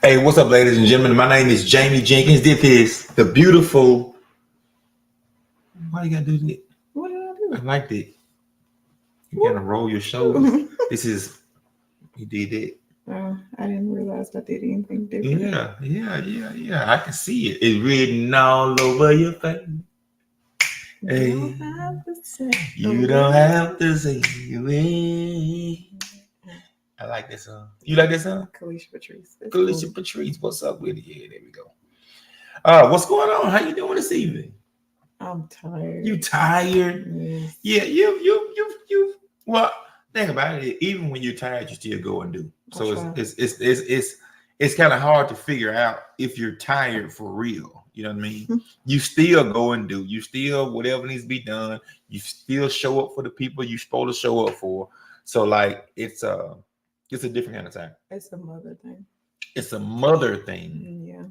Hey, what's up, ladies and gentlemen? My name is Jamie Jenkins. This is the beautiful. Why you gotta do that? What did I do? I liked it. You gotta roll your shoulders. This is you did it. I didn't realize I did anything different. Yeah. I can see it. It's written all over your face. Hey, You don't have to say. you don't have to say it. I like this song. You like this song? Kalisha Patrice. Kalisha Patrice. What's up with it? Yeah, there we go. What's going on? How you doing this evening? I'm tired. You tired? Yes. Yeah, you. Well, think about it. Even when you're tired, you still go and do. So it's kind of hard to figure out if you're tired for real. You know what I mean? You still go and do. You still whatever needs to be done. You still show up for the people you're supposed to show up for. So like it's a different kind of time. It's a mother thing. It's a mother thing. Yeah.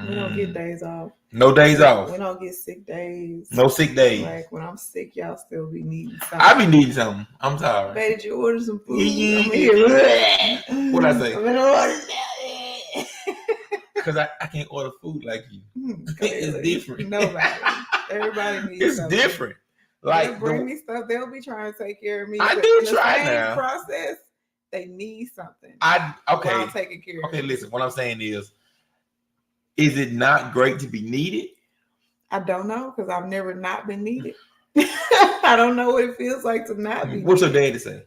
We don't get days off. No days off. We don't get sick days. No sick days. Like when I'm sick, y'all still be needing something. I be needing something. I'm sorry. Baby, did you order some food? Yeah. I'm here. What'd I say? I'm gonna order that. Because I can't order food like you. It's different. Nobody. Everybody needs It's something. different. Like they'll bring me stuff. They'll be trying to take care of me. I but do in the try same now. Process, they need something. Okay. While I'm taking care of Okay, me. listen. What I'm saying is it not great to be needed? I don't know because I've never not been needed. I don't know what it feels like to not be. What's needed. your daddy say?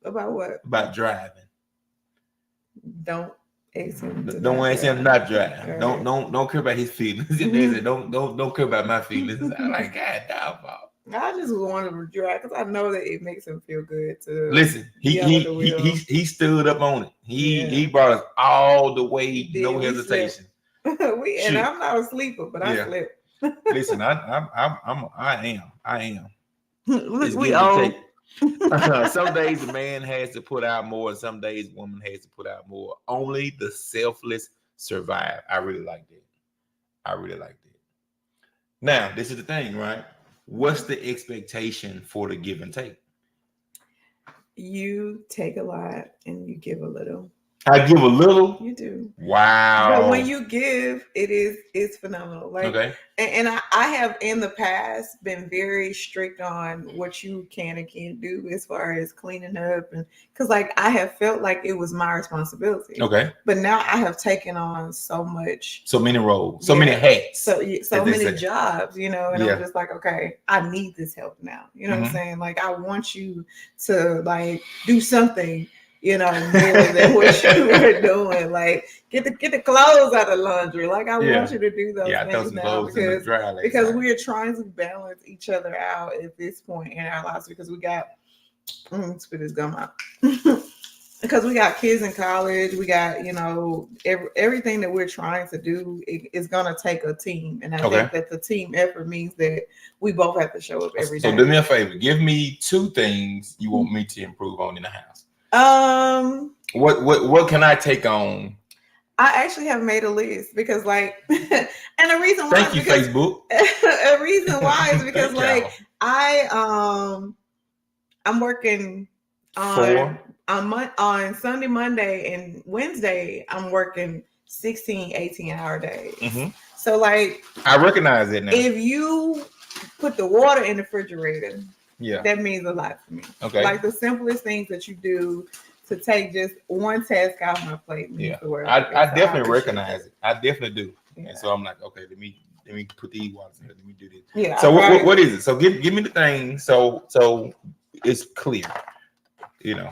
About what? About driving. Don't ask him. Don't ask him not drive. Right. Don't care about his feelings. Your dad said, don't care about my feelings. I'm like, God, dog. I just want to drive because I know that it makes him feel good to listen. He stood up on it. He brought us all the way, no hesitation. And I'm not a sleeper, but I slept. Listen, I am. We all. Some days the man has to put out more, and some days the woman has to put out more. Only the selfless survive. I really like that. Now, this is the thing, right? What's the expectation for the give and take? You take a lot and you give a little. I give a little. You do. Wow. But when you give, it's phenomenal. Like, okay. And I have in the past been very strict on what you can and can't do as far as cleaning up, and because like I have felt like it was my responsibility. Okay. But now I have taken on so many roles, so many hats, so many jobs, and I'm just like, okay, I need this help now. You know what I'm saying? Like I want you to like do something. More than what you were doing. Like get the clothes out of laundry. Like I want you to do those things now because we are trying to balance each other out at this point in our lives because we got spit his gum out. Because we got kids in college, we got everything that we're trying to do is gonna take a team, and I think that the team effort means that we both have to show up every day. So do me a favor, give me 2 things you want me to improve on in the house. What can I take on? I actually have made a list because like and the reason why Thank you, Facebook. A reason why is because like I'm working on Sunday, Monday, and Wednesday. I'm working 16, 18-hour days. Mm-hmm. So like I recognize it now. If you put the water in the refrigerator, that means a lot to me. Okay. Like the simplest things that you do to take just one task off my plate. I definitely recognize it. I definitely do. Yeah. And so I'm like, okay, let me put these waters in here. Let me do this. Yeah. So what is it? So give me the thing. So it's clear.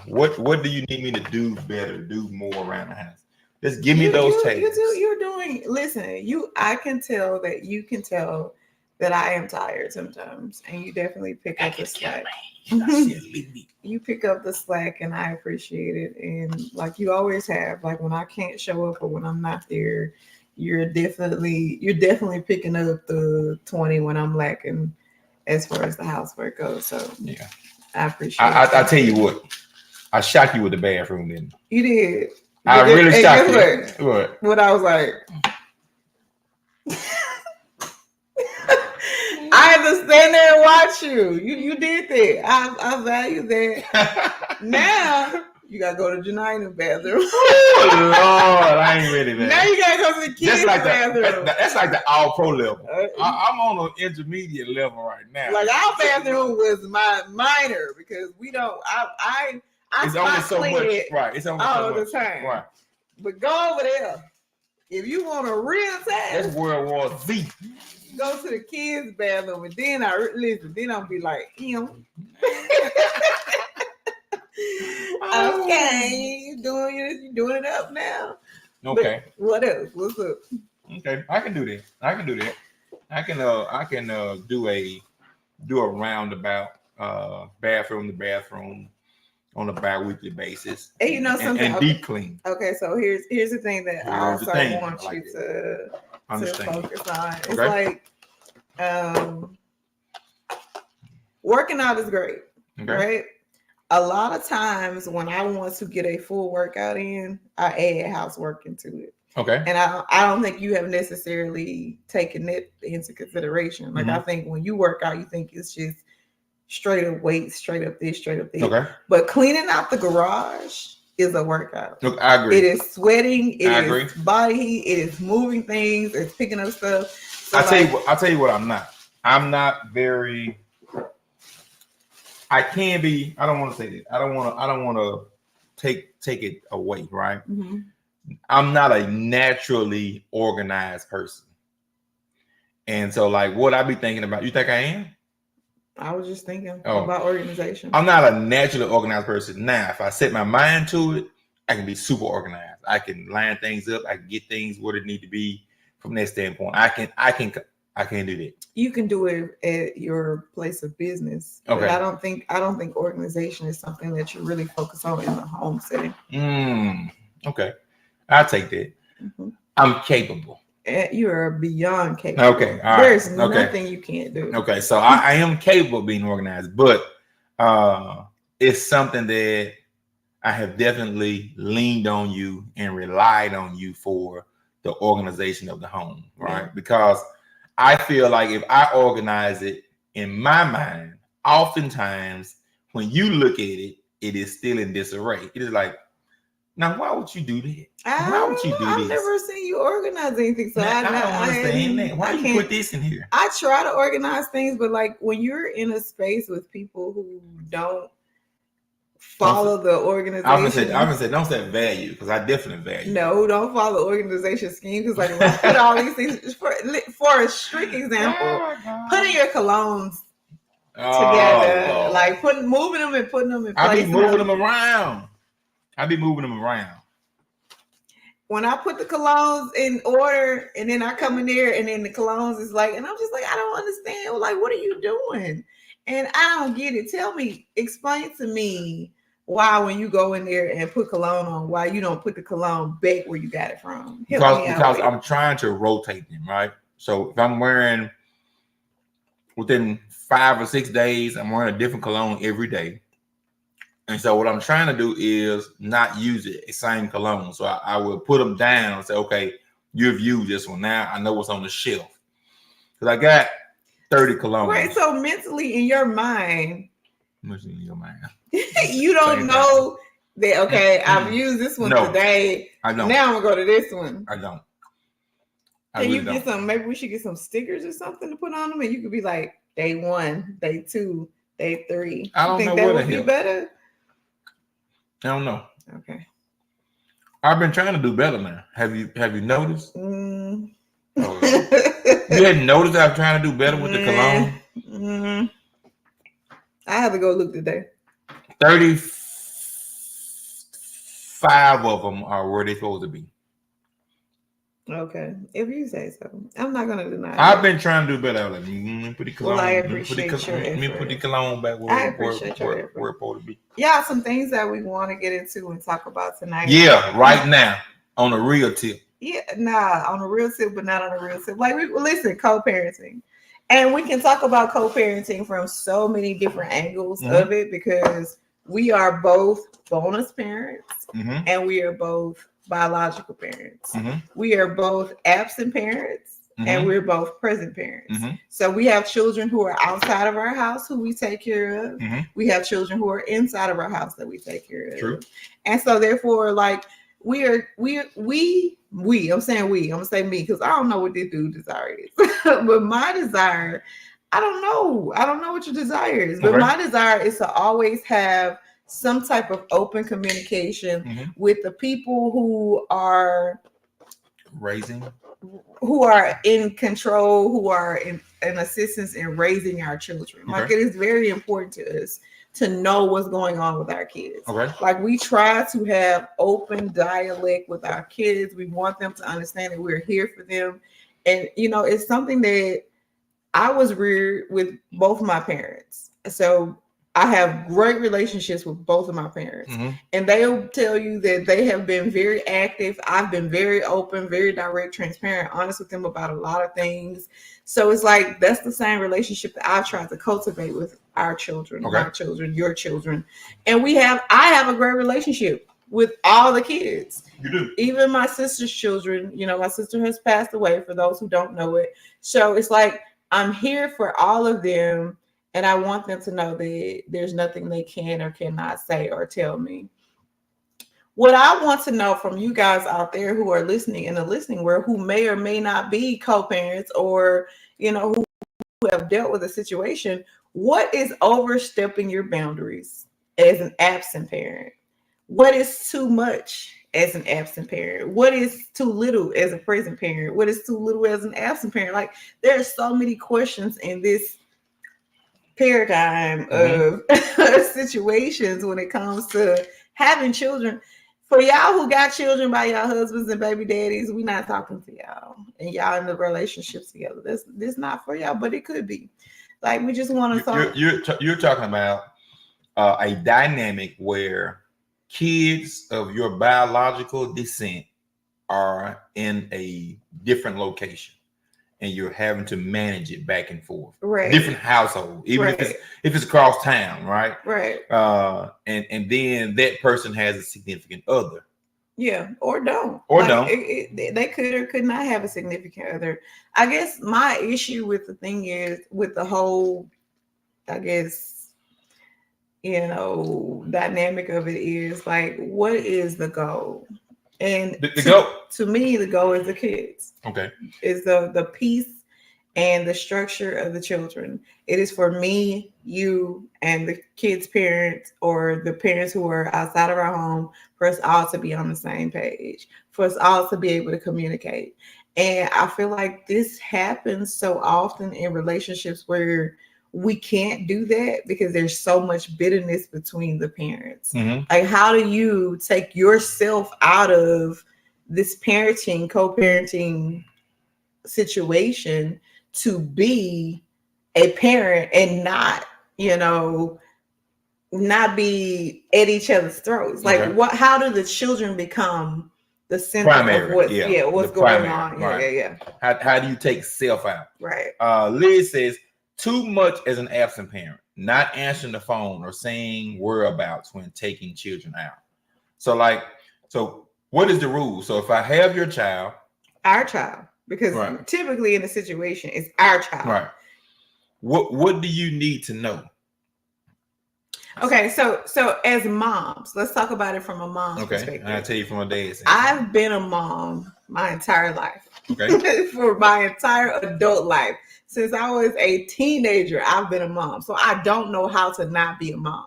What do you need me to do better, do more around the house? Just give me those tasks. You're doing. Listen, I can tell that you can tell that I am tired sometimes, and you definitely pick up the slack. You pick up the slack, and I appreciate it. And like you always have, like when I can't show up or when I'm not there, you're definitely picking up the 20 when I'm lacking as far as the housework goes. So yeah, I appreciate it. I tell you what, I shocked you with the bathroom, didn't You did. I really shocked you. What I was like. I had to stand there and watch you. You did that. I value that. Now you gotta go to Janina's bathroom. Oh Lord, I ain't ready, man. Now you gotta go to the kids' bathroom. That's like the all pro level. I'm on an intermediate level right now. Like our bathroom was my minor because we don't. I it's only so much, right? It's only all so much, the time, right? But go over there if you want a real time. That's World War Z. Go to the kids' bathroom, and then Then I'll be like, him. Okay, you doing it up now. Okay. But what else? What's up? Okay, I can do that. I can do a roundabout bathroom to bathroom on a bi-weekly basis. And you know something, and deep clean. Okay, so here's the thing that I also want you to focus on. It's like working out is great, right? A lot of times when I want to get a full workout in, I add housework into it. Okay. And I don't think you have necessarily taken it into consideration. Like I think when you work out, you think it's just straight up weights, straight up this, straight up that. Okay. But cleaning out the garage is a workout. Look, I agree. It is sweating. It agree. is body heat. It is moving things. It's picking up stuff. So I'll tell you what I'm not. I'm not very. I can be. I don't want to say that. I don't want to take it away. Right. Mm-hmm. I'm not a naturally organized person, and so like what I be thinking about. You think I am? I was just thinking about organization. I'm not a naturally organized person. Now, if I set my mind to it, I can be super organized. I can line things up. I can get things where they need to be from that standpoint. I can do that. You can do it at your place of business. Okay. But I don't think organization is something that you really focus on in the home setting. Okay. I'll take that. Mm-hmm. I'm capable. You are beyond capable. Okay. There's nothing you can't do. Okay. So I am capable of being organized, but it's something that I have definitely leaned on you and relied on you for the organization of the home, right? Yeah. Because I feel like if I organize it in my mind, oftentimes when you look at it, it is still in disarray. It is like, now why would you do that? Why would you do this? I've never seen you organize anything, so I don't understand that. Why you put this in here? I try to organize things, but like when you're in a space with people who don't follow the organization, I'm gonna say don't say value because I definitely value. No, don't follow the organization scheme because like when I put all these things for a strict example, putting your colognes together, like moving them and putting them in place. I be moving them around. When I put the colognes in order and then I come in there and then the colognes is like, and I'm just like, I don't understand. Like, what are you doing? And I don't get it. Explain to me why when you go in there and put cologne on, why you don't put the cologne back where you got it from. Because I'm trying to rotate them, right? So if I'm wearing within 5 or 6 days, I'm wearing a different cologne every day. And so what I'm trying to do is not use it, the same cologne. So I will put them down and say, okay, you've used this one. Now I know what's on the shelf. Because I got 30 colognes. Right, so mentally in your mind, you don't know that, okay, I've used this one today. I don't. Now I'm going to go to this one. I don't. Can you get some, maybe we should get some stickers or something to put on them and you could be like, day 1, day 2, day 3. I don't think know that would be better? I don't know. Okay. I've been trying to do better now. Have you noticed? Oh, you hadn't noticed I'm trying to do better with the cologne? I have to go look today. 35 of them are where they're supposed to be. Okay, if you say so, I'm not gonna deny I've it. been trying to do better. I was like, put the Well, cologne. I Put the appreciate your cologne. Put the effort. cologne back I where appreciate your effort. it's supposed to be. Yeah, some things that we want to get into and talk about tonight. Yeah, right now on a real tip. Yeah, nah, on a real tip, but not on a real tip. Like, listen, co-parenting, and we can talk about co-parenting from so many different angles of it because we are both bonus parents and we are both biological parents. We are both absent parents and we're both present parents. So we have children who are outside of our house who we take care of. We have children who are inside of our house that we take care of. True. And so therefore, like, I'm saying we, I'm gonna say me because I don't know what this dude desire is. But my desire, I don't know what your desire is, but my desire is to always have some type of open communication with the people who are in control, who are in assistance in raising our children. Like, it is very important to us to know what's going on with our kids. Like, we try to have open dialect with our kids. We want them to understand that we're here for them. And, it's something that I was reared with both my parents. So I have great relationships with both of my parents. And they'll tell you that they have been very active. I've been very open, very direct, transparent, honest with them about a lot of things. So it's like, that's the same relationship that I've tried to cultivate with our children, my children, your children. And I have a great relationship with all the kids. You do. Even my sister's children. My sister has passed away, for those who don't know it. So it's like, I'm here for all of them. And I want them to know that there's nothing they can or cannot say or tell me. What I want to know from you guys out there who are listening in the listening world, who may or may not be co-parents or, who have dealt with a situation, what is overstepping your boundaries as an absent parent? What is too much as an absent parent? What is too little as a present parent? What is too little as an absent parent? Like, there are so many questions in this paradigm of situations when it comes to having children. For y'all who got children by y'all husbands and baby daddies, we're not talking to y'all, and y'all in the relationships together. This not for y'all, but it could be. Like, we just want to talk. You're talking about a dynamic where kids of your biological descent are in a different location, and you're having to manage it back and forth. Different household, even if it's across town, right? And then that person has a significant other. Yeah, or don't. They could or could not have a significant other. I guess my issue with the thing is with the whole, I guess, dynamic of it is like, what is the goal? And to me, the goal is the kids. Is the peace and the structure of the children. It is for me, you, and the kids' parents, or the parents who are outside of our home, for us all to be on the same page, for us all to be able to communicate. And I feel like this happens so often in relationships where we can't do that because there's so much bitterness between the parents. Like, how do you take yourself out of this parenting, co-parenting situation to be a parent and not be at each other's throats? Like, how do the children become the center of what's going on? How do you take self out? Liz says, too much as an absent parent, not answering the phone or saying whereabouts when taking children out. So what is the rule? So if I have your child, our child, because typically in the situation it's our child. What do you need to know? Okay, so as moms, let's talk about it from a mom's perspective. I'll tell you from a dad's. I've been a mom my entire life. For my entire adult life. Since I was a teenager, I've been a mom. So I don't know how to not be a mom.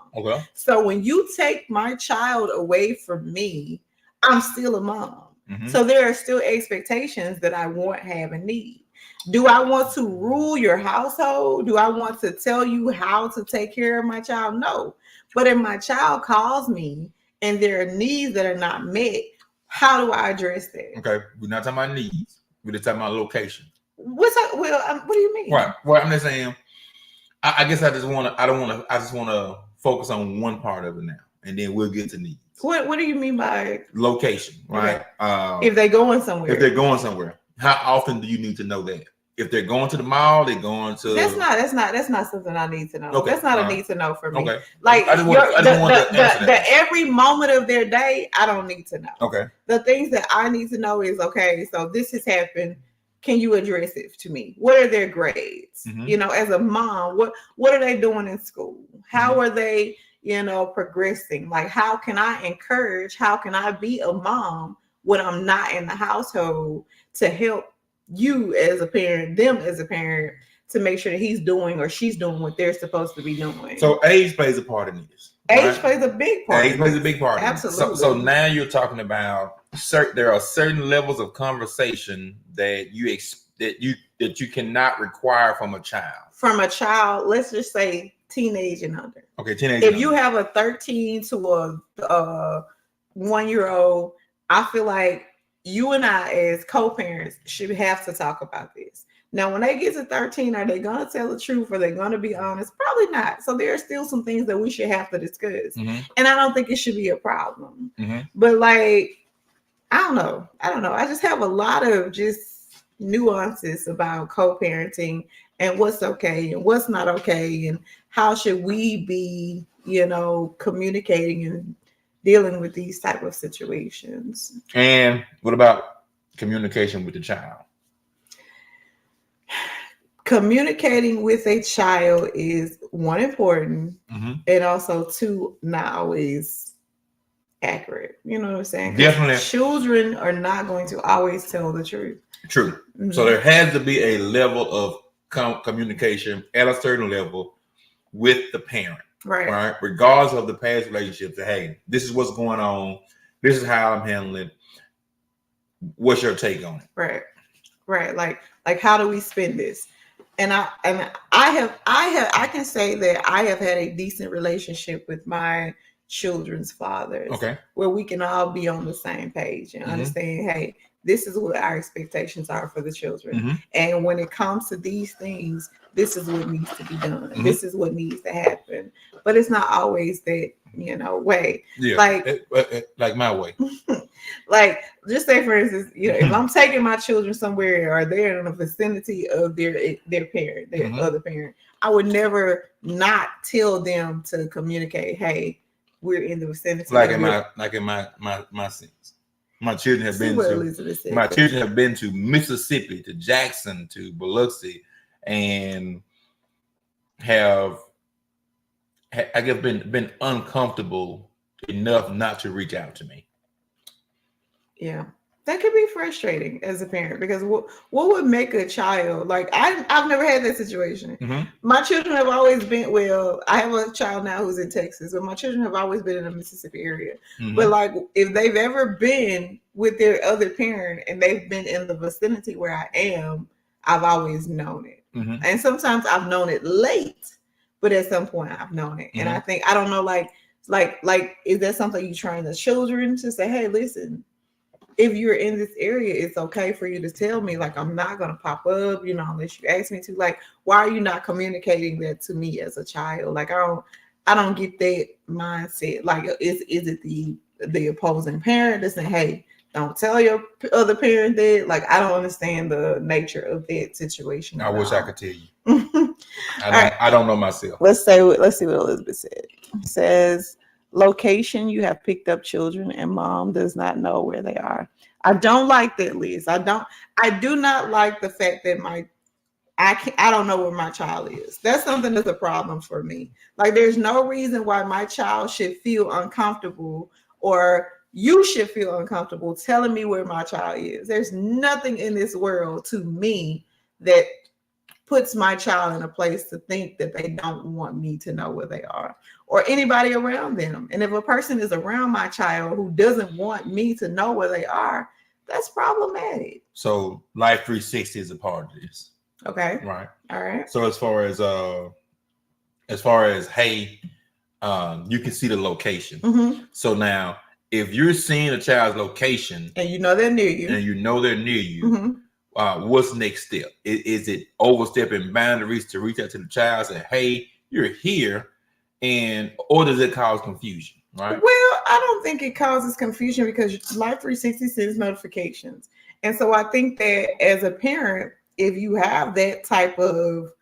So when you take my child away from me, I'm still a mom. So there are still expectations that I want, have, and need. Do I want to rule your household? Do I want to tell you how to take care of my child? No. But if my child calls me and there are needs that are not met, How do I address that? Okay, we're not talking about needs. We're just talking about location. What do you mean? Right. Well, I'm just saying. I guess I just want to. I don't want to. I just want to focus on one part of it now, and then we'll get to needs. What do you mean by location? Right. Okay. If they're going somewhere. If they're going somewhere, how often do you need to know that? If they're going to the mall, they're going to. That's not something I need to know. Okay. That's not a need to know for me. Okay. Like I just want the every moment of their day, I don't need to know. Okay. The things that I need to know is, okay, so this has happened. Can you address it to me? What are their grades? Mm-hmm. You know, as a mom, what are they doing in school? How Mm-hmm. are they, progressing? Like, how can I encourage? How can I be a mom when I'm not in the household to help you as a parent, them as a parent, to make sure that he's doing or she's doing what they're supposed to be doing? So age plays a part in this. Age plays a big part. Age plays a big part. Absolutely. So now you're talking about there are certain levels of conversation that you cannot require from a child. From a child, let's just say teenage and under. Okay, teenage. If you have a 13 to a 1-year-old, I feel like you and I as co-parents should have to talk about this. Now, when they get to 13, are they going to tell the truth? Are they going to be honest? Probably not. So there are still some things that we should have to discuss. Mm-hmm. And I don't think it should be a problem. Mm-hmm. But I don't know. I just have a lot of just nuances about co-parenting and what's okay and what's not okay. And how should we be, communicating and dealing with these type of situations. And what about communication with the child? Communicating with a child is one, important, mm-hmm. and also two, not always accurate. You know what I'm saying? Definitely. Children are not going to always tell the truth. True. Mm-hmm. So there has to be a level of communication at a certain level with the parent. Right. Regardless of the past relationships, that, hey, this is what's going on. This is how I'm handling it. What's your take on it? Right. Like how do we spend this? And I can say that I have had a decent relationship with my children's fathers. Okay. Where we can all be on the same page and mm-hmm. understand, hey, this is what our expectations are for the children. Mm-hmm. And when it comes to these things, this is what needs to be done. Mm-hmm. This is what needs to happen. But it's not always that, way. Yeah. Like my way. Like, just say, for instance, if I'm taking my children somewhere or they're in the vicinity of their parent, their mm-hmm. other parent, I would never not tell them to communicate, hey, we're in the vicinity. Like in my sense. My children have been to Mississippi, to Jackson, to Biloxi, and have I guess been uncomfortable enough not to reach out to me. Yeah, that could be frustrating as a parent, because what would make a child, like I've never had that situation. Mm-hmm. My children have always been, I have a child now who's in Texas, but my children have always been in the Mississippi area. Mm-hmm. But like, if they've ever been with their other parent and they've been in the vicinity where I am, I've always known it. Mm-hmm. And sometimes I've known it late, but at some point I've known it. Mm-hmm. And I don't know, like, is that something you train the children to say, hey, listen, if you're in this area, it's okay for you to tell me, like, I'm not going to pop up, unless you ask me to. Like, why are you not communicating that to me as a child? Like, I don't get that mindset. Like, is it the opposing parent that's saying, hey, don't tell your other parent that? Like, I don't understand the nature of that situation. I wish I could tell you. I don't know myself. Let's see what Elizabeth said. It says, location, you have picked up children and mom does not know where they are. I don't like that, Liz. I do not like the fact that I don't know where my child is. That's something that's a problem for me. Like, there's no reason why my child should feel uncomfortable, or you should feel uncomfortable telling me where my child is. There's nothing in this world, to me, that puts my child in a place to think that they don't want me to know where they are, or anybody around them. And if a person is around my child who doesn't want me to know where they are, that's problematic. So Life 360 is a part of this. Okay. Right. All right. So as far as hey, you can see the location. Mm-hmm. So now if you're seeing a child's location and you know they're near you, what's next step? Is it overstepping boundaries to reach out to the child and say, hey, you're here, or does it cause confusion? Right. Well, I don't think it causes confusion because Life 360 sends notifications. And so I think that as a parent, if you have that type of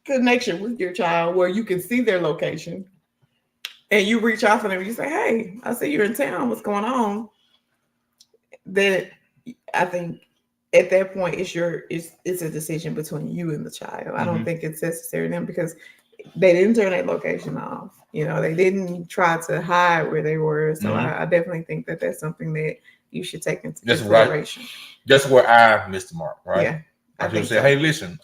connection with your child where you can see their location and you reach out to them and you say, hey, I see you're in town. What's going on? Then I think at that point it's a decision between you and the child. I don't think it's necessary then because they didn't turn that location off. They didn't try to hide where they were. So I definitely think that that's something that you should take into consideration. Right. That's where I missed the mark, right? Yeah. I should say, hey, listen,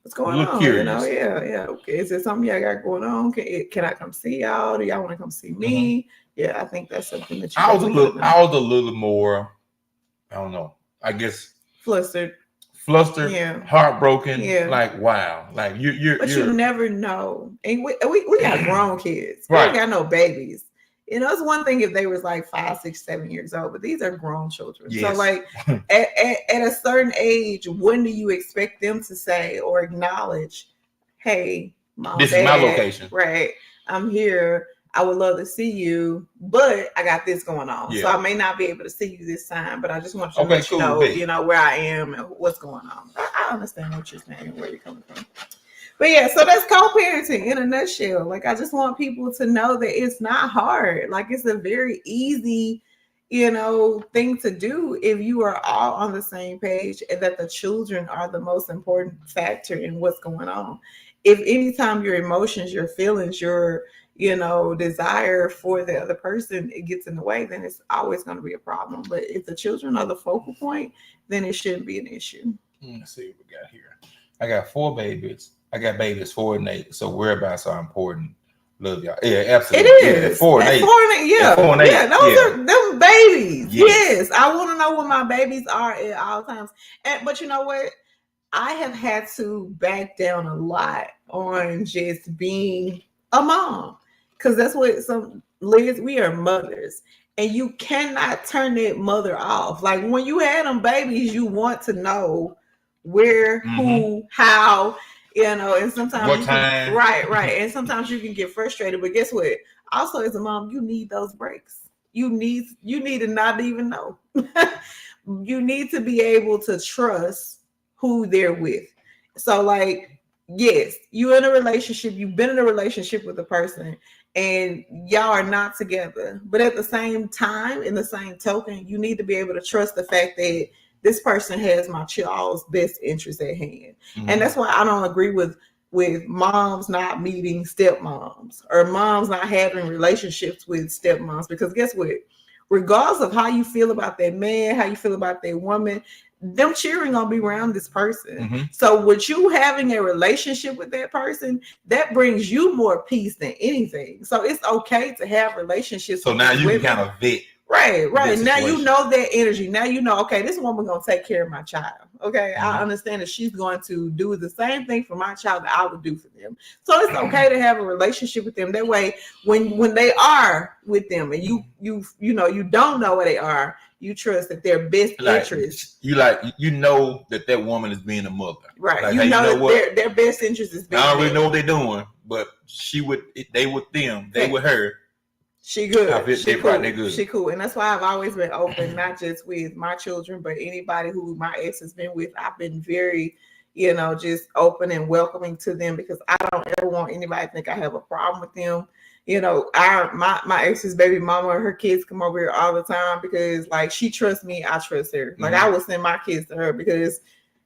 what's going on? Curious. Yeah. Okay. Is there something y'all got going on? Can I come see y'all? Do y'all want to come see me? Yeah, I think that's something that I was a little more, I don't know, I guess flustered, heartbroken. Like, wow, like you never know. And we got grown kids. We right. don't got no babies. It's one thing if they was like 5, 6, 7 years old, but these are grown children. Yes. So like at a certain age, when do you expect them to say or acknowledge, hey, mom, this is my location. Right. I'm here. I would love to see you, but I got this going on. Yeah. So I may not be able to see you this time, but I just want you to let you know, where I am and what's going on. I understand what you're saying, where you're coming from. But yeah, so that's co-parenting in a nutshell. Like, I just want people to know that it's not hard. Like, it's a very easy, thing to do if you are all on the same page and that the children are the most important factor in what's going on. If anytime your emotions, your feelings, your, desire for the other person, it gets in the way, then it's always going to be a problem. But if the children are the focal point, then it shouldn't be an issue. Let's see what we got here. I got 4 babies. I got babies 4 and 8, so whereabouts are important. Love y'all. Yeah, absolutely. It is. 4 and 8. 4 and 8. Yeah. 4 and 8. Yeah, those are them babies. Yes. I want to know where my babies are at all times. But you know what? I have had to back down a lot on just being a mom. Because that's what Liz, we are mothers. And you cannot turn that mother off. Like when you had them babies, you want to know where, who, how, and sometimes what time. Right. And sometimes you can get frustrated. But guess what? Also, as a mom, you need those breaks. You need to not even know. You need to be able to trust who they're with. So, like, yes, you're in a relationship. You've been in a relationship with a person, and y'all are not together. But at the same time, in the same token, you need to be able to trust the fact that this person has my child's best interest at hand. And that's why I don't agree with moms not meeting stepmoms or moms not having relationships with stepmoms, because guess what? Regardless of how you feel about that man, how you feel about that woman, them cheering gonna be around this person. So with you having a relationship with that person, that brings you more peace than anything. So it's okay to have relationships. So now you can kind of vet. Right. Now you know that energy. Now you know, okay, this woman gonna take care of my child. Okay, I understand that she's going to do the same thing for my child that I would do for them. So it's okay to have a relationship with them. That way, when they are with them and you don't know where they are, you trust that their best interest. You know that woman is being a mother. Right. Like, you know that their best interest is being. I already know what they're doing, but they with them, they with her. She good. She cool. She cool. And that's why I've always been open, not just with my children, but anybody who my ex has been with. I've been very, just open and welcoming to them, because I don't ever want anybody to think I have a problem with them. My ex's baby mama and her kids come over here all the time because, like, she trusts me, I trust her. Like, I would send my kids to her because,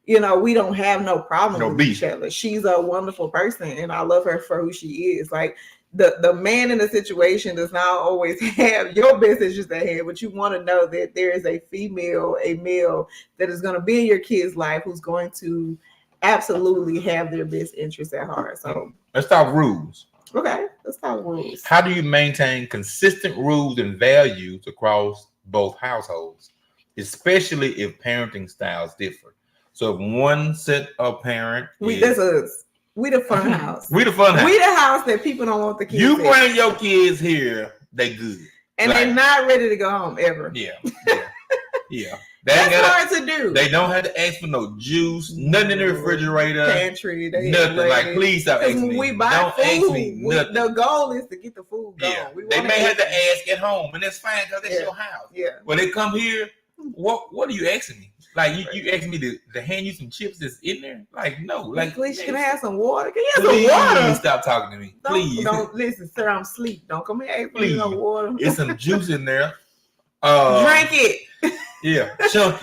we don't have no problem with each other. She's a wonderful person, and I love her for who she is. Like, the man in the situation does not always have your best interest at hand, but you want to know that there is a male that is going to be in your kid's life who's going to absolutely have their best interest at heart. So let's talk rules. Okay, let's talk rules. How do you maintain consistent rules and values across both households, especially if parenting styles differ? So if one set of parent that's us. We the fun house. We the fun house. We the house that people don't want the kids. You bring your kids here, they good. And they're not ready to go home ever. Yeah. That's hard to do. They don't have to ask for no juice, nothing in the refrigerator, pantry, nothing. Like, please stop asking me. When we buy don't food, ask me nothing. The goal is to get the food gone. Yeah. They may have to ask at home, and that's fine because that's your house. Yeah. When they come here, what are you asking me? Like, you asking me to hand you some chips that's in there? Like, no. Like, at least you can have some water. Can you have some water? Please stop talking to me. Please. Don't listen, sir. I'm asleep. Don't come here asking me no water. It's some juice in there. Drink it. Yeah,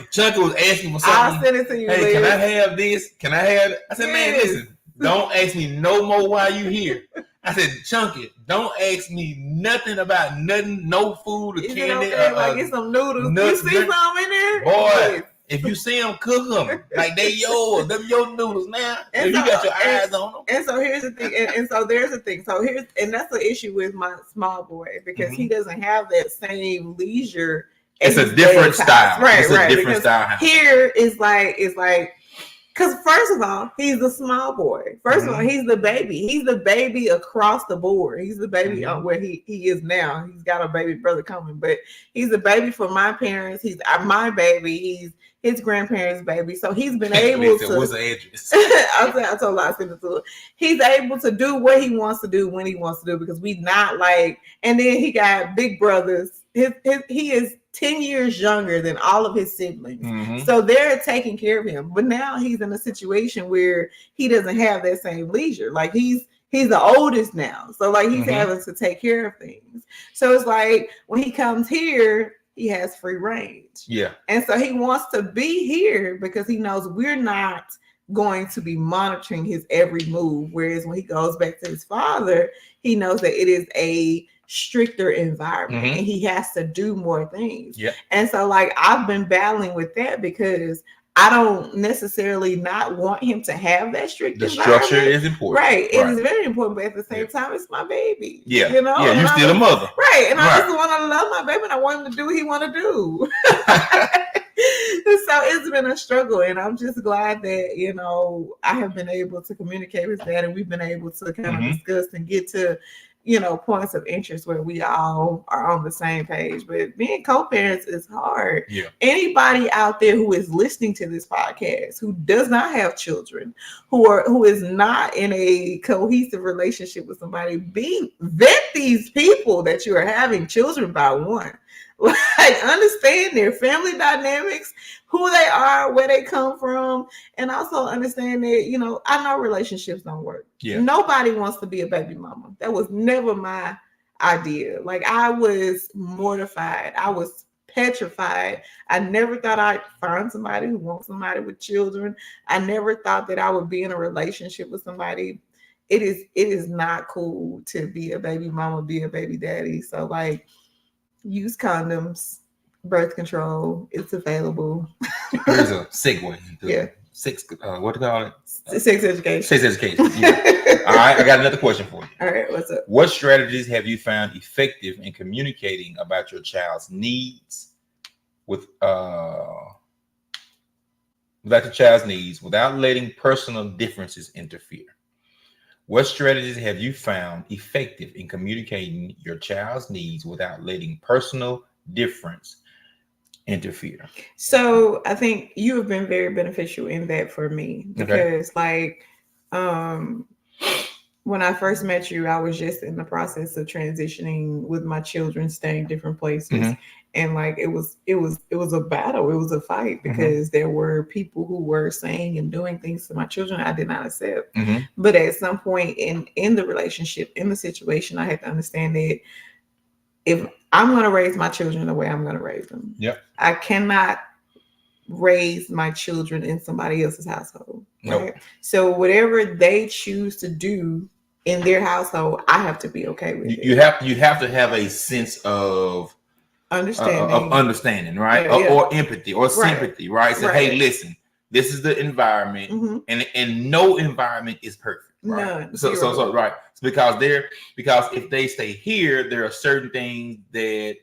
Chunky was asking for something. I'll send it to you. Hey, later. Can I have this? Can I have? I said, man, listen. Don't ask me no more while you here. I said, Chunky, don't ask me nothing about nothing, no food or candy. Okay? Like, get some noodles. You see some in there? Boy, if you see them, cook them. Like, they yours. Them your noodles now. And if you got your eyes on them. And so here's the thing. And so there's the thing. So and that's the issue with my small boy because he doesn't have that same leisure. It's a different style. Right, it's a different style. Here is like, because first of all, he's the small boy. First of all, he's the baby. He's the baby across the board. He's the baby where he is now. He's got a baby brother coming, but he's the baby for my parents. He's my baby. He's his grandparents' baby. So he's been able to. What's the address? I told I sent it to him. He's able to do what he wants to do when he wants to do because we not like. And then he got big brothers. He is 10 years younger than all of his siblings. So they're taking care of him. But now he's in a situation where he doesn't have that same leisure. Like he's the oldest now. So like he's having to take care of things. So it's like when he comes here, he has free range. Yeah. And so he wants to be here because he knows we're not going to be monitoring his every move. Whereas when he goes back to his father, he knows that it is a stricter environment and he has to do more things. Yeah. And so like I've been battling with that because I don't necessarily not want him to have that strict environment. Structure is important. Right. It is very important, but at the same time, it's my baby. Yeah. You know? Yeah, you're still a mother. Right. And I just want to love my baby and I want him to do what he want to do. So it's been a struggle, and I'm just glad that, you know, I have been able to communicate with that, and we've been able to kind of discuss and get to, you know, points of interest where we all are on the same page. But being co-parents is hard. Yeah. Anybody out there who is listening to this podcast who does not have children, who is not in a cohesive relationship with somebody, vet these people that you are having children by one. Like, understand their family dynamics, who they are, where they come from, and also understand that, you know, I know relationships don't work. Yeah. Nobody wants to be a baby mama. That was never my idea. Like, I was mortified. I was petrified. I never thought I'd find somebody who wants somebody with children. I never thought that I would be in a relationship with somebody. It is not cool to be a baby mama, be a baby daddy. So, like, use condoms, birth control. It's available. Here's a segue. Yeah. What do you call it? Sex education. Sex education. Yeah. All right. I got another question for you. All right. What's up? What strategies have you found effective in communicating about your child's needs without letting personal differences interfere? What strategies have you found effective in communicating your child's needs without letting personal difference interfere? So I think you have been very beneficial in that for me because like when I first met you, I was just in the process of transitioning with my children, staying different places. And like it was a battle. It was a fight because there were people who were saying and doing things to my children I did not accept. But at some point in the relationship, in the situation, I had to understand that if I'm going to raise my children the way I'm going to raise them, I cannot raise my children in somebody else's household. Right? So whatever they choose to do in their household, I have to be okay with it. You have to have a sense of understanding, right? Or empathy or sympathy, right? So, hey, listen, this is the environment, and no environment is perfect, right? None. So right. Because if they stay here, there are certain things that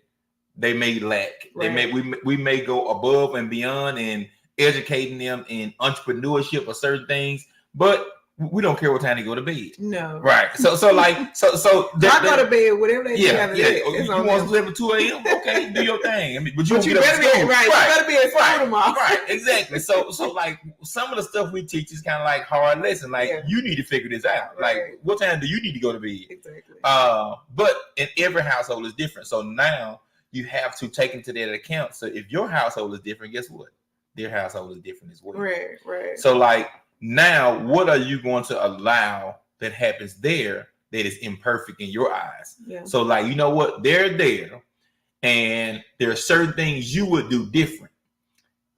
they may lack. Right. We may go above and beyond in educating them in entrepreneurship or certain things, but we don't care what time they go to bed. No. Right. So I go to bed whatever they do after that. You want to live at 2 a.m.? Okay, do your thing. I mean, but you better be right. You better be at school tomorrow. Right. Exactly. So like some of the stuff we teach is kind of like hard lesson. Like you need to figure this out. Right. Like what time do you need to go to bed? Exactly. But in every household is different. So now you have to take into that account. So if your household is different, guess what? Their household is different as well. Right. So like now, what are you going to allow that happens there that is imperfect in your eyes? Yeah. So like, you know what? They're there and there are certain things you would do different.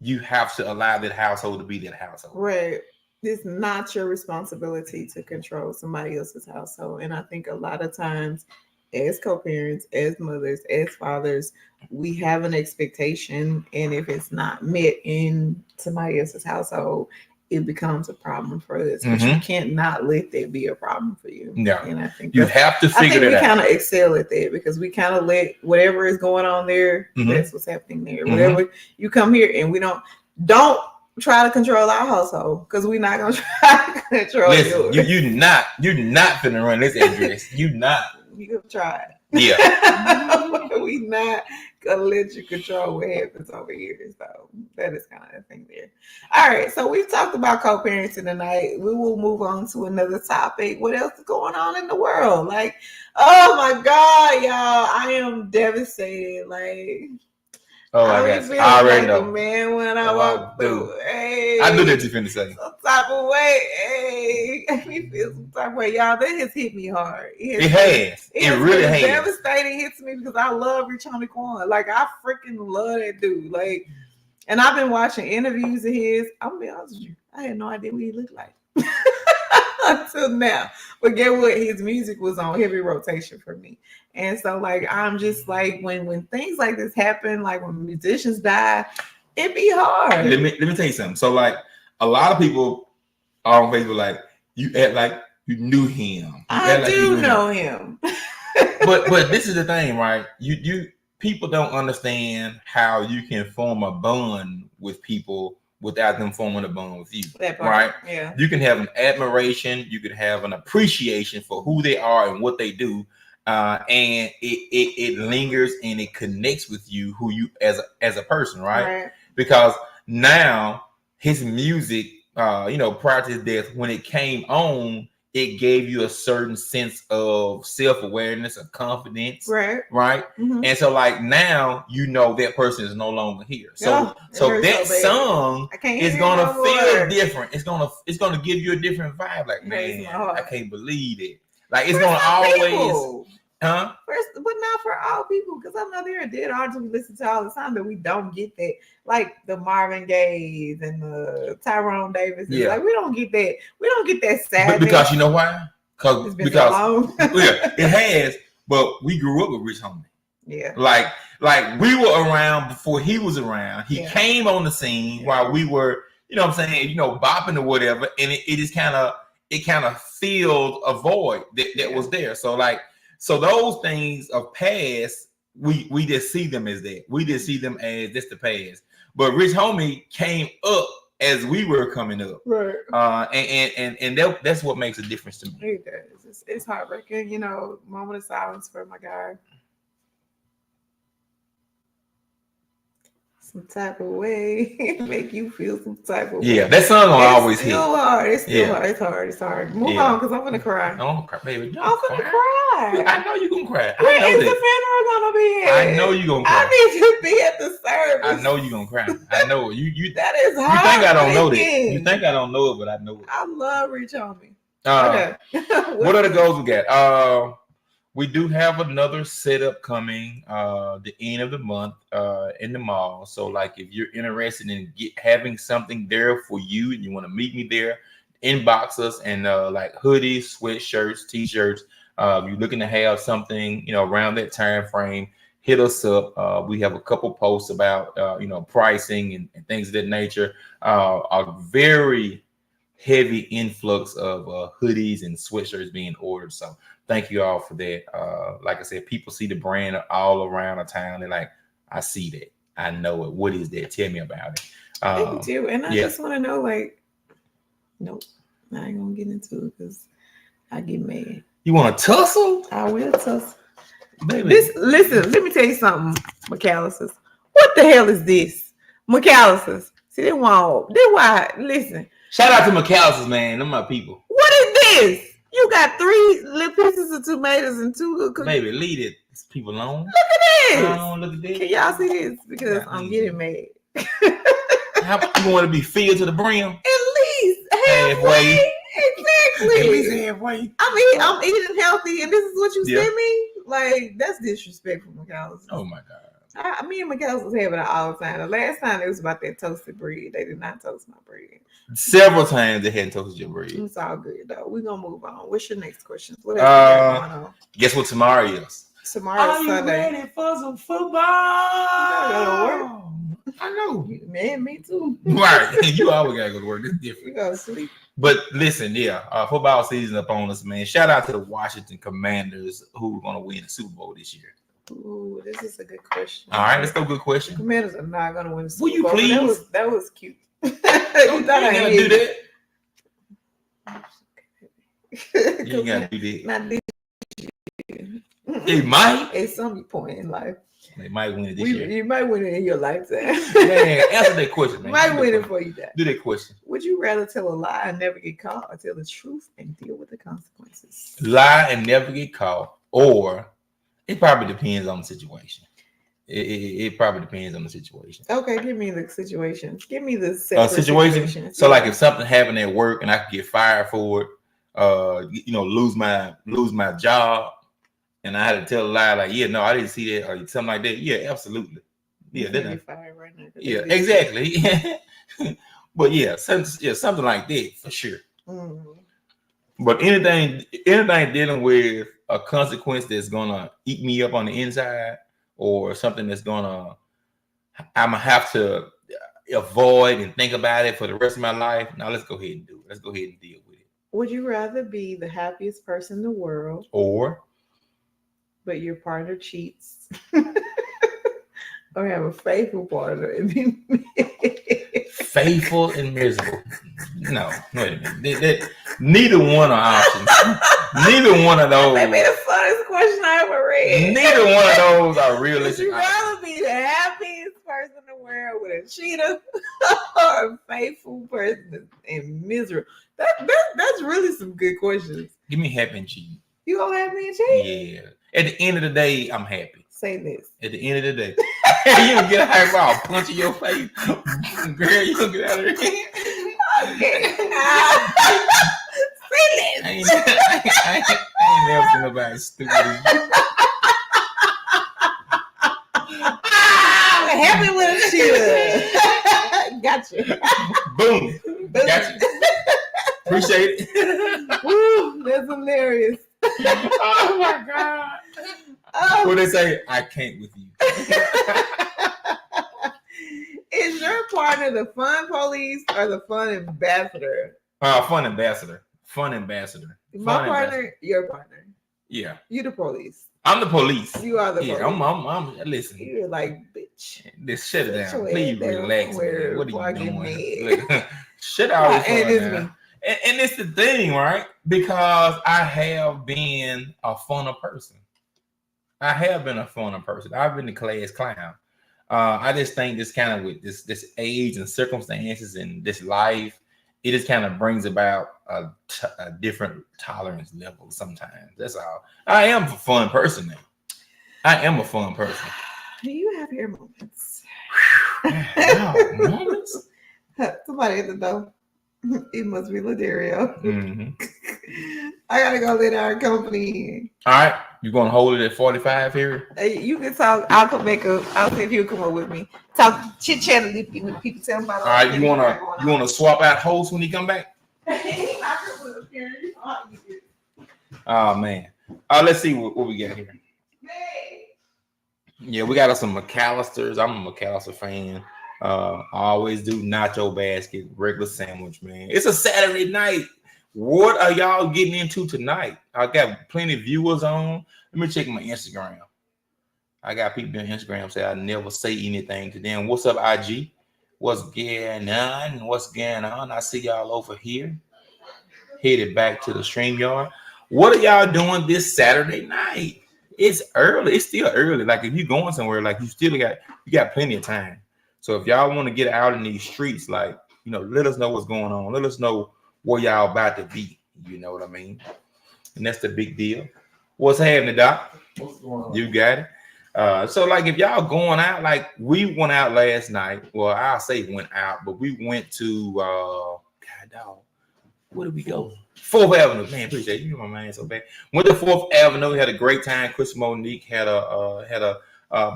You have to allow that household to be that household. Right. It's not your responsibility to control somebody else's household. And I think a lot of times as co-parents, as mothers, as fathers, we have an expectation. And if it's not met in somebody else's household, it becomes a problem for us. But you can't not let that be a problem for you. Yeah. And I think you have to figure it out. We kind of excel at that because we kind of let whatever is going on there, that's what's happening there. Whatever you come here and we don't try to control our household because we're not gonna try to control yours. You're not finna run this address. You not. You can try it. Yeah. We not gonna let you control what happens over here. So that is kind of the thing there. All right. So we've talked about co-parenting tonight. We will move on to another topic. What else is going on in the world? Like, oh my God, y'all, I am devastated. Like, I already know. Man, when I walk through, hey, I knew that you finna say some type of way. Hey, me feel some type of way, y'all. That has hit me hard. It really has. Devastating hits me because I love Rich Homie Quan. Like I freaking love that dude. Like, and I've been watching interviews of his. I'm gonna be honest with you. I had no idea what he looked like until now. But get what? His music was on heavy rotation for me. And so, like, I'm just like, when things like this happen, like when musicians die, it be hard. Let me tell you something. So, like, a lot of people are on Facebook like, you act like you knew him. I do know him. but this is the thing, right? You people don't understand how you can form a bond with people without them forming a bond with you. Right? Yeah. You can have an admiration, you can have an appreciation for who they are and what they do. And it lingers and it connects with you, who you as a person, right? Because now his music, prior to his death, when it came on, it gave you a certain sense of self-awareness, of confidence, right? Mm-hmm. And so, like now, that person is no longer here. So that song is gonna feel different. It's gonna give you a different vibe. Like, man, I can't believe it. Like it's gonna always. First, but not for all people, because I know there are dead artists we listen to all the time that we don't get that, like the Marvin Gayes and the Tyrone Davis. Yeah. Like we don't get that. We don't get that sadness. Because you know why? Because so long. Yeah, it has. But we grew up with Rich Homie. Yeah. Like we were around before he was around. He came on the scene while we were, bopping or whatever, and it just kind of filled a void that was there. So those things of past, we just see them as that. We just see them as just the past. But Rich Homie came up as we were coming up, right? And that's what makes a difference to me. It does. It's heartbreaking. Moment of silence for my guy. Some type of way, make you feel some type of way. Yeah, that song will always hit. It's still hard. It's hard. Move on, because I'm gonna cry. I'm gonna cry, baby. I'm gonna cry. I know you're gonna cry. Where is the funeral gonna be at? I know you're gonna cry. I need to be at the service. I know you're gonna cry. I know you. That is hard. You think I don't know that? You think I don't know it, but I know it. I love Rich Homie. Okay. What other goals we got? We do have another setup coming the end of the month in the mall. So like if you're interested in having something there for you and you want to meet me there, inbox us and like hoodies, sweatshirts, t-shirts. If you're looking to have something, around that time frame, hit us up. We have a couple posts about pricing and things of that nature. A very heavy influx of hoodies and sweatshirts being ordered. So thank you all for that. Like I said, people see the brand all around the town. They're like, I see that. I know it. What is that? Tell me about it. Thank you too. And I just want to know, like, nope. I ain't gonna get into it because I get mad. You want to tussle? I will tussle. Baby. Listen, let me tell you something, McAllister's. What the hell is this? McAllister's. See, they why, listen. Shout out to McAllister's, man. Them my people. What is this? You got 3 little pieces of tomatoes and 2 little cookies. Baby, leave it. People alone. Look at this. I don't look at this. Can y'all see this? Because I'm getting mad. How you want to be filled to the brim? At least halfway. Exactly. At least halfway. I'm eating healthy, and this is what you send me. Like, that's disrespectful, McAllister. Oh my God. Me and McAllister was having it all the time. The last time it was about that toasted bread. They did not toast my bread. Several times they hadn't toasted your bread. It's all good though. We're gonna move on. What's your next question? What else you got going on? Guess what tomorrow is? Tomorrow's Sunday. Ready for some football? I know. Man, me too. Right. You always gotta go to work. It's different. You go to sleep. But listen, football season upon us, man. Shout out to the Washington Commanders who are gonna win the Super Bowl this year. Ooh, this is a good question. All right, let's go. Good question. The Commanders are not gonna win the Super Bowl. Will you please? That was cute. You ain't gotta do that. You ain't gotta do that. Not this year. It might. At some point in life. They might win it this year. You might win it in your lifetime. Man, answer that question, man. You might win it before you die. Do that question. Would you rather tell a lie and never get caught, or tell the truth and deal with the consequences? Lie and never get caught, or it probably depends on the situation. It probably depends on the situation. Okay, give me the situation. Give me the situation. So, like, if something happened at work and I could get fired for it, lose my job, and I had to tell a lie, like, yeah, no, I didn't see that, or something like that. Yeah, absolutely. Yeah, then fired right now. Yeah, exactly. But yeah, something like that for sure. Mm. But anything dealing with a consequence that's gonna eat me up on the inside, or something that's I'm gonna have to avoid and think about it for the rest of my life. Now let's go ahead and do it. Let's go ahead and deal with it. Would you rather be the happiest person in the world, but your partner cheats, or have a faithful partner and be faithful and miserable? No, wait a minute. Neither one are options. Neither one of those. That may be the funniest question I ever read. Neither one of those are realistic. Would you rather be the happiest person in the world with a cheater, or a faithful person and miserable? That's really some good questions. Give me happy and cheating. You gonna have me and cheat? Yeah. At the end of the day, I'm happy. Say this. At the end of the day, you don't get hype, I'll punch in your face. Girl, you don't get out of here. Okay. I ain't never seen nobody stupid. Happy with a cheater. Gotcha. Boom. Gotcha. Appreciate it. Woo, that's hilarious. Oh my God. Oh. What they say? I can't with you. Is your partner the fun police or the fun ambassador? Fun ambassador. Fun ambassador. My partner, your partner. Yeah. You the police. I'm the police. You are the police. I'm listen. You're like, bitch. Just shut it down. Please relax. What are you doing? Shut all this down. And it's the thing, right? Because I have been a funner person. I have been a funner person. I've been the class clown. I just think this kind of with this age and circumstances and this life, it just kind of brings about a different tolerance level sometimes. That's all. I am a fun person now. I am a fun person. You have your moments. Wow, moments? Somebody at the door. It must be Ladario. Mm-hmm. I gotta go let our company. All right, you gonna hold it at 45 here? You can talk. I'll come back up. I'll see if he'll come up with me. Talk chit chat with people. Tell them about. All right, you wanna swap out hosts when he come back? Oh man. Let's see what we got here. Yeah, we got us some McAllisters. I'm a McAllister fan. I always do nacho basket, regular sandwich, man. It's a Saturday night. What are y'all getting into tonight? I got plenty of viewers on. Let me check my Instagram. I got people on Instagram say I never say anything to them. What's up, IG? What's going on? I see y'all over here. headed back to the StreamYard. What are y'all doing this Saturday night? It's early. It's still early. Like if you're going somewhere, like you got plenty of time. So if y'all want to get out in these streets, like let us know what's going on. Let us know where y'all about to be. You know what I mean? And that's the big deal. What's happening, Doc? What's going on? You got it. So like if y'all going out, like we went out last night. Well, I'll say went out, but we went to God dog. Where did we go? 4th Avenue. Man, appreciate you. My man so bad. Went to 4th Avenue. Had a great time. Chris Monique had a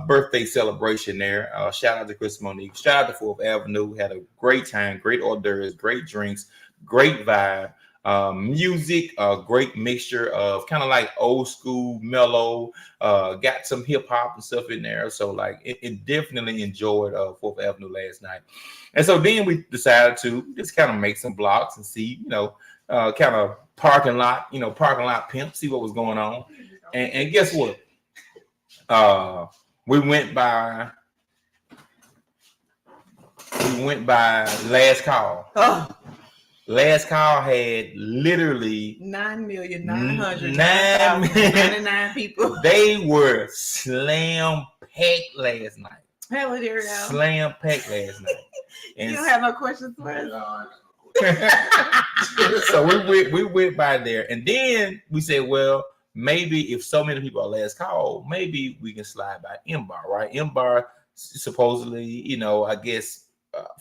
birthday celebration there. Shout out to Chris Monique. Shout out to 4th Avenue. Had a great time. Great hors d'oeuvres. Great drinks. Great vibe. Music, a great mixture of kind of like old school mellow, got some hip hop and stuff in there. So like it definitely enjoyed 4th Avenue last night. And so then we decided to just kind of make some blocks and see, kind of parking lot pimp, see what was going on. And guess what? We went by Last Call. Oh. Last Call had literally 9,999,099 people. They were slam packed last night. Hell, there slam packed last night. And you don't have no questions for us. So we went by there, and then we said, well, maybe if so many people are Last Call, maybe we can slide by M-Bar, right? M-Bar supposedly, I guess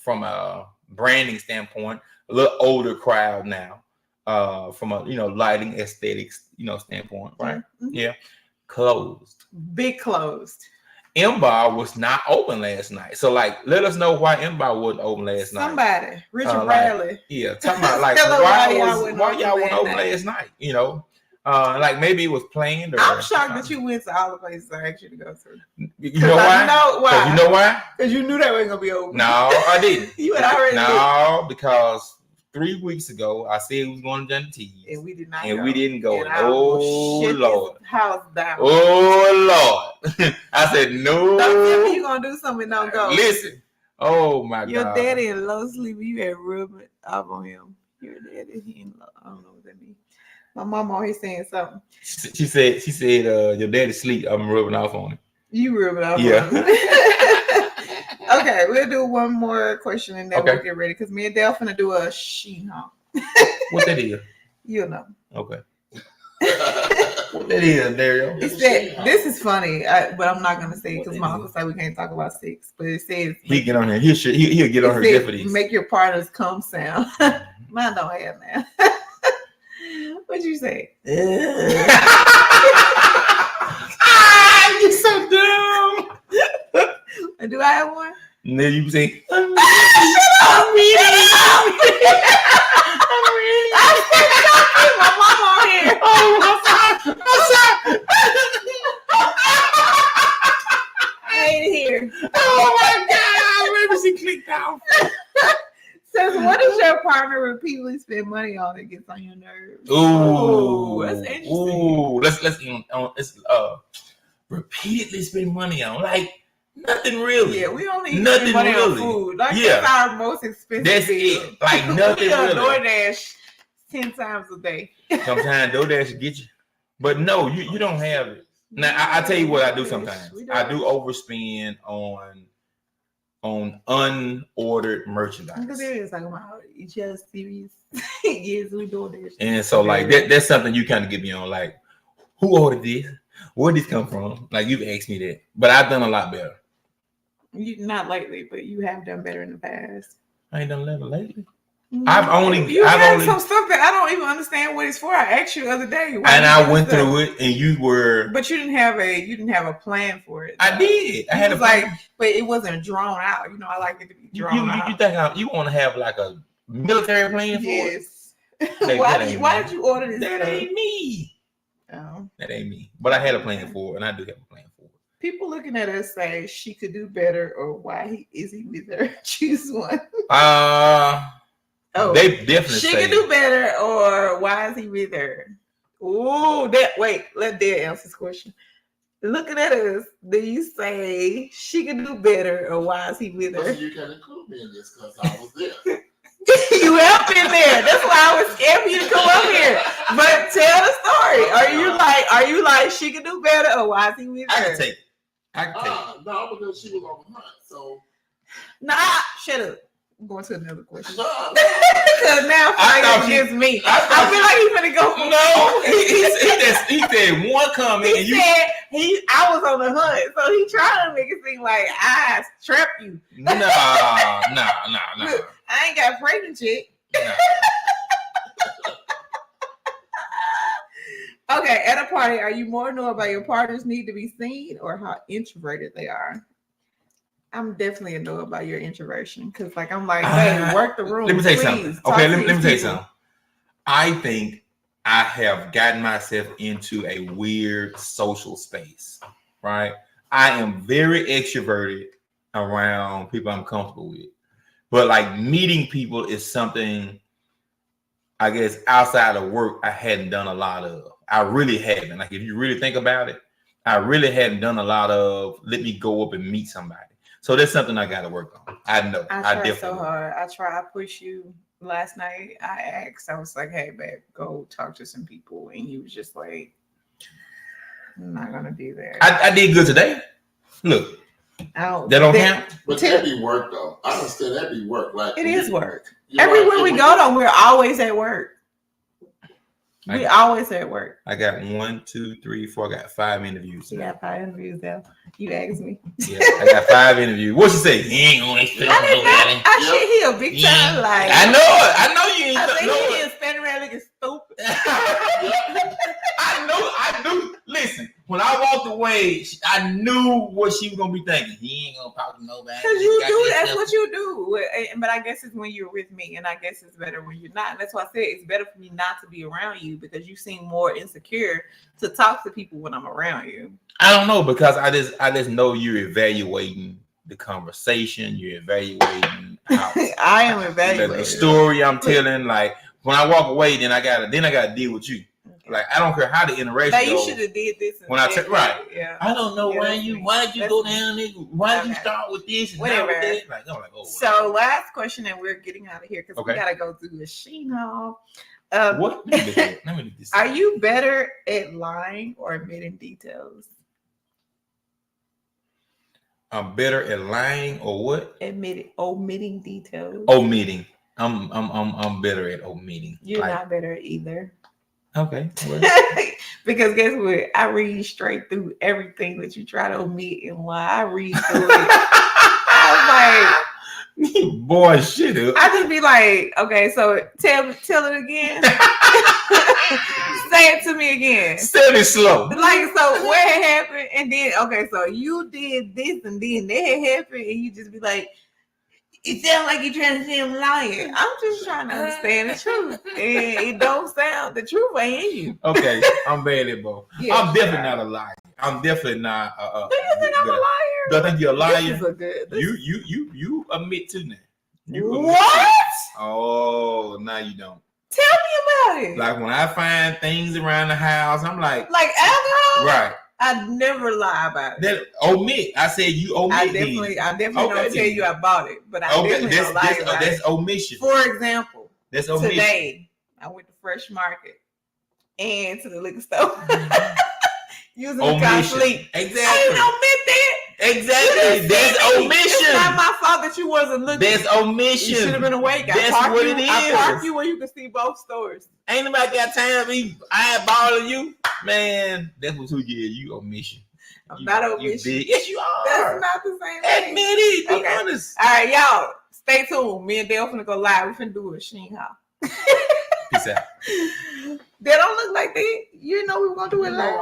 from a branding standpoint, a little older crowd now, from a lighting aesthetics standpoint, right? Mm-hmm. Yeah, closed. Big closed. M-Bar was not open last night, so like, let us know why M-Bar wasn't open last night. Somebody, Richard Bradley. Yeah, talking about like why y'all went open last night? Like maybe it was planned. Or, I'm shocked that you went to all the places I asked you to go to. You know why? You know why? Because you knew that wasn't gonna be open. No, I didn't. You had already. No, because 3 weeks ago I said we was going to Johnny T's, and we did not. And go. we didn't go. And oh Lord, house down. Oh Lord, I said no. Don't tell me you gonna do something. Don't go. Listen. Oh my Your God. Your daddy in low sleep. You had rubbing up on him. Your daddy, he in low. I don't know what that means. My mom always saying something. She said, your daddy sleep. I'm rubbing off on him. You rubbing off on him. Okay, we'll do one more question and then we'll get ready. Because me and Dale finna do a she-honk. What that is? You'll know. Okay. What that is, Dario? It's that, this is funny, but I'm not going to say it because my uncle said we can't talk about sex. But it says... He get on here. He'll get on her deputies. Make your partners come sound. Mine don't have now. What'd you say? You're so dumb. Do I have one? No, you say, I'm reading. My mom on here. Oh, I'm sorry. I ain't here. Oh my God. Maybe she clicked out. Says, what does your partner repeatedly spend money on that gets on your nerves? Ooh, that's interesting. Ooh, let's repeatedly spend money on nothing really. Yeah, we only nothing spend money really. on food. That's our most expensive. That's it. Like nothing we really. DoorDash 10 times a day. Sometimes DoorDash will get you, but no, you don't have it. Now I tell you what I do sometimes. I do overspend on unordered merchandise. Because there is like about each other series. Yes, we do this. And so like that's something you kind of get me on. Like, who ordered this? Where did this come from? Like you've asked me that, but I've done a lot better. You not lately, but you have done better in the past. I ain't done better lately. Mm-hmm. I've only some stuff that I don't even understand what it's for. I asked you the other day, and I went through it, and you were. But you didn't have a plan for it. I did. I had a plan. But it wasn't drawn out. I like it to be drawn out. You think you want to have like a military plan for it? Yes. Why did you order this? That ain't me. Oh. That ain't me. But I had a plan for it, and I do have a plan for it. People looking at us say she could do better, or why is he with her? Choose one. They definitely she can do better, or why is he with her? Ooh, let Dad answer this question. Looking at us, do you say she can do better, or why is he with her? Well, you can include me in this because I was there. You have been there. That's why I was scared for you to come up here. But tell the story. Are you like she can do better, or why is he with her? I can take it. No, because she was on the hunt. So nah, shut up. I'm going to another question. Because now fighting against me. I feel like he's gonna go. No, he said one comment. He said I was on the hunt, so he trying to make it seem like I trapped you. Nah. Look, I ain't got pregnant yet. Okay, at a party, are you more know about your partner's need to be seen or how introverted they are? I'm definitely a know about your introversion because, like, I'm like, hey, work the room. Let me tell you something. Okay, let me tell you something. I think I have gotten myself into a weird social space, right? I am very extroverted around people I'm comfortable with, but like meeting people is something, I guess, outside of work, I hadn't done a lot of. I really haven't. Like, if you really think about it, I really hadn't done a lot of. Let me go up and meet somebody. So that's something I got to work on. I know. I tried so hard. I pushed you last night. I asked. I was like, "Hey, babe, go talk to some people," and he was just like, "I'm not gonna be there." I did good today. Look, that don't count. But that be work though. I understand that be work. Like it is work. Everywhere we go, though, we're always at work. We always at work. I got 1, 2, 3, 4. I got 5 interviews. You got 5 interviews now. You asked me. Yeah, I got 5 interviews. What you say? He ain't gonna expect nobody. I shit he a big time like. I know it. I know you ain't. I think he is standing around looking stupid. I knew. Listen, when I walked away, I knew what she was gonna be thinking. He ain't gonna talk to nobody. Because you do. That's what you do. But I guess it's when you're with me, and I guess it's better when you're not. And that's why I said it's better for me not to be around you because you seem more insecure to talk to people when I'm around you. I don't know because I just know you're evaluating the conversation. You're evaluating how I am evaluating the story I'm telling. Like when I walk away, then I gotta deal with you. Like I don't care how the interaction goes. You should have did this. When I took right, yeah. I don't know why did you go down there? Why did you start with this? And whatever. With that? Like, I'm like, oh. So last question, and we're getting out of here because we gotta go through the Sheen Hall. What? Let me do this. Are you better at lying or admitting details? I'm better at lying or what? Omitting details. Omitting. I'm better at omitting. You're not better at either. Okay. Because guess what? I read straight through everything that you try to omit and lie. I read through it. I was like, boy, shit up. I just be like, okay, so tell it again. Say it to me again. Say it slow. Like, so what had happened? And then, okay, so you did this and then that had happened, and you just be like, it sounds like you're trying to say I'm lying. I'm just trying to understand the truth. And it don't sound, the truth ain't in you. Okay, I'm bad at both. Yeah, I'm definitely not a liar. I'm definitely not do you think I'm a liar? Do I think you're a liar? This is a good, you admit to that. What? Oh, now you don't. Tell me about it. Like when I find things around the house, I'm like alcohol? Right. I never lie about it. That omit. I said you omit. I definitely don't tell you I bought it, but I definitely don't lie about it. That's omission. For example, that's omission. Today I went to Fresh Market and to the liquor store using the car sleep. Exactly. I didn't omit that. Exactly. That's omission. It's not my fault that you wasn't looking. That's omission. You should have been awake. That's what it is. I parked you where you can see both stores. Ain't nobody got time to be eyeballing you. Man, that's what you get. You omission. I'm not omission. Yes, you are. That's not the same thing. Admit it. Be honest. All right, y'all. Stay tuned. Me and Dale finna go live. We finna do a Sheen Hall. Peace out. They don't look like they. You know we were gonna do it live.